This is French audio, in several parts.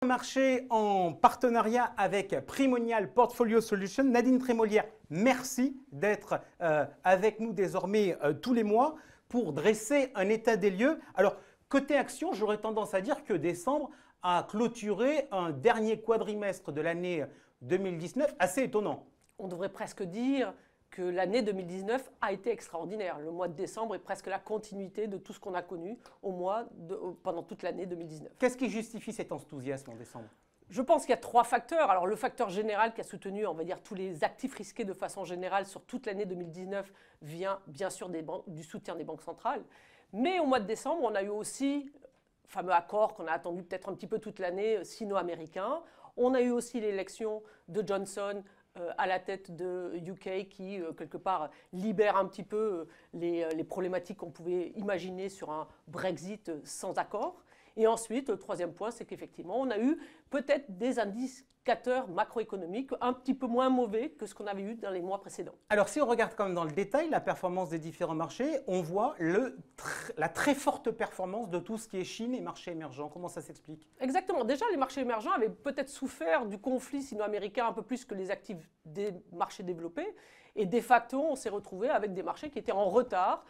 Marché en partenariat avec Primonial Portfolio Solutions. Nadine Trémolière, merci d'être avec nous désormais tous les mois pour dresser un état des lieux. Alors, côté action, j'aurais tendance à dire que décembre a clôturé un dernier quadrimestre de l'année 2019 assez étonnant. On devrait presque dire que l'année 2019 a été extraordinaire. Le mois de décembre est presque la continuité de tout ce qu'on a connu pendant toute l'année 2019. Qu'est-ce qui justifie cet enthousiasme en décembre? Je pense qu'il y a trois facteurs. Alors le facteur général qui a soutenu, on va dire, tous les actifs risqués de façon générale sur toute l'année 2019 vient bien sûr du soutien des banques centrales. Mais au mois de décembre, on a eu aussi le fameux accord qu'on a attendu peut-être un petit peu toute l'année, sino-américain. On a eu aussi l'élection de Johnson à la tête de UK qui, quelque part, libère un petit peu les problématiques qu'on pouvait imaginer sur un Brexit sans accord. Et ensuite, le troisième point, c'est qu'effectivement, on a eu peut-être des indicateurs macroéconomiques un petit peu moins mauvais que ce qu'on avait eu dans les mois précédents. Alors, si on regarde quand même dans le détail la performance des différents marchés, on voit la très forte performance de tout ce qui est Chine et marchés émergents. Comment ça s'explique? Exactement. Déjà, les marchés émergents avaient peut-être souffert du conflit sino-américain un peu plus que les actifs des marchés développés. Et de facto, on s'est retrouvé avec des marchés qui étaient en retard,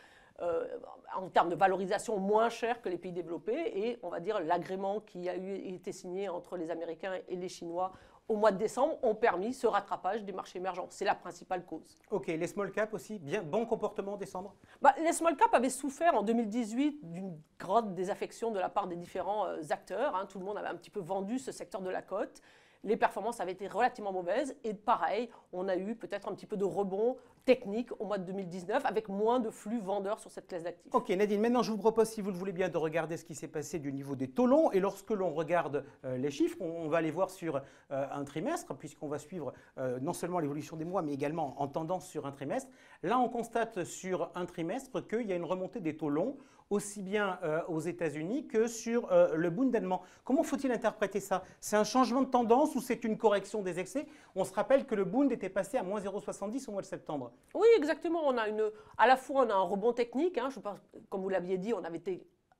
en termes de valorisation moins cher que les pays développés, et on va dire l'agrément qui a été signé entre les Américains et les Chinois au mois de décembre ont permis ce rattrapage des marchés émergents. C'est la principale cause. Ok, les small caps aussi, bon comportement en décembre? Les small caps avaient souffert en 2018 d'une grande désaffection de la part des différents acteurs. Tout le monde avait un petit peu vendu ce secteur de la cote. Les performances avaient été relativement mauvaises et pareil, on a eu peut-être un petit peu de rebond technique au mois de 2019 avec moins de flux vendeurs sur cette classe d'actifs. Ok Nadine, maintenant je vous propose, si vous le voulez bien, de regarder ce qui s'est passé du niveau des taux longs. Et lorsque l'on regarde les chiffres, on va aller voir sur un trimestre, puisqu'on va suivre non seulement l'évolution des mois, mais également en tendance sur un trimestre. Là, on constate sur un trimestre qu'il y a une remontée des taux longs, aussi bien aux États-Unis que sur le Bund allemand. Comment faut-il interpréter ça? C'est un changement de tendance ou c'est une correction des excès? On se rappelle que le Bund était passé à moins 0,70 au mois de septembre. Oui, exactement. À la fois, on a un rebond technique. Je pense, comme vous l'aviez dit, on avait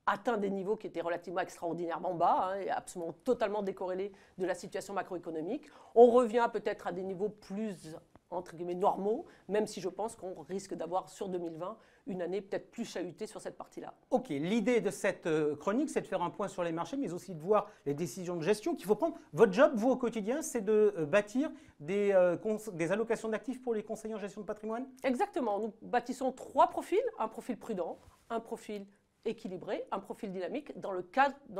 atteint des niveaux qui étaient relativement extraordinairement bas et absolument totalement décorrélés de la situation macroéconomique. On revient peut-être à des niveaux plus entre guillemets normaux, même si je pense qu'on risque d'avoir sur 2020 une année peut-être plus chahutée sur cette partie-là. Ok, l'idée de cette chronique, c'est de faire un point sur les marchés, mais aussi de voir les décisions de gestion qu'il faut prendre. Votre job, vous, au quotidien, c'est de bâtir des allocations d'actifs pour les conseillers en gestion de patrimoine? Exactement, nous bâtissons trois profils, un profil prudent, un profil équilibré, un profil dynamique dans le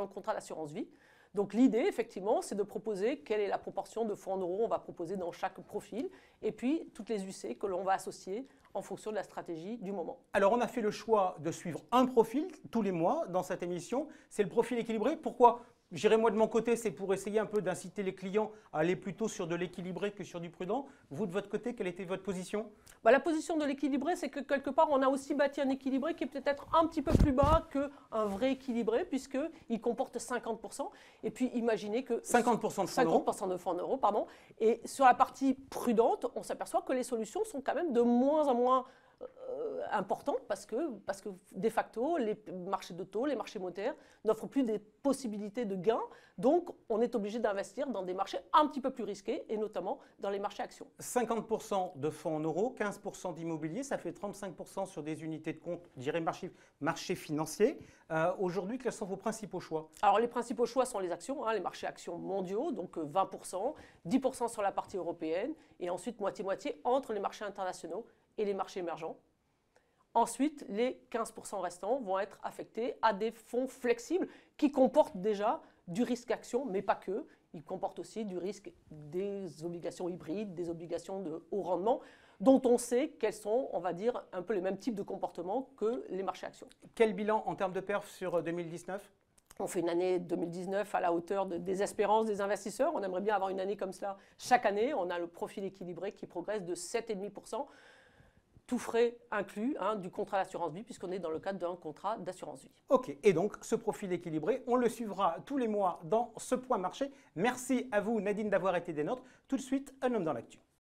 contrat d'assurance vie. Donc l'idée, effectivement, c'est de proposer quelle est la proportion de fonds en euros on va proposer dans chaque profil et puis toutes les UC que l'on va associer en fonction de la stratégie du moment. Alors on a fait le choix de suivre un profil tous les mois dans cette émission, c'est le profil équilibré. Pourquoi? J'irai moi de mon côté, c'est pour essayer un peu d'inciter les clients à aller plutôt sur de l'équilibré que sur du prudent. Vous, de votre côté, quelle était votre position? La position de l'équilibré, c'est que quelque part, on a aussi bâti un équilibré qui est peut-être un petit peu plus bas qu'un vrai équilibré, puisqu'il comporte 50%. Et puis, imaginez que 50% de fonds en euros. 50% de fonds en euros, pardon. Et sur la partie prudente, on s'aperçoit que les solutions sont quand même de moins en moins importante parce que de facto, les marchés de taux, les marchés monétaires n'offrent plus des possibilités de gains. Donc, on est obligé d'investir dans des marchés un petit peu plus risqués et notamment dans les marchés actions. 50% de fonds en euros, 15% d'immobilier, ça fait 35% sur des unités de compte, je dirais marché financier. Aujourd'hui, quels sont vos principaux choix? Alors, les principaux choix sont les actions, les marchés actions mondiaux, donc 20%, 10% sur la partie européenne et ensuite moitié-moitié entre les marchés internationaux et les marchés émergents. Ensuite, les 15% restants vont être affectés à des fonds flexibles qui comportent déjà du risque action, mais pas que. Ils comportent aussi du risque des obligations hybrides, des obligations de haut rendement, dont on sait qu'elles sont, on va dire, un peu les mêmes types de comportements que les marchés actions. Quel bilan en termes de perf sur 2019 ? On fait une année 2019 à la hauteur des espérances des investisseurs. On aimerait bien avoir une année comme cela chaque année. On a le profil équilibré qui progresse de 7,5%. Tout frais inclus du contrat d'assurance vie, puisqu'on est dans le cadre d'un contrat d'assurance vie. Ok, et donc ce profil équilibré, on le suivra tous les mois dans ce point marché. Merci à vous Nadine d'avoir été des nôtres. Tout de suite, un homme dans l'actu.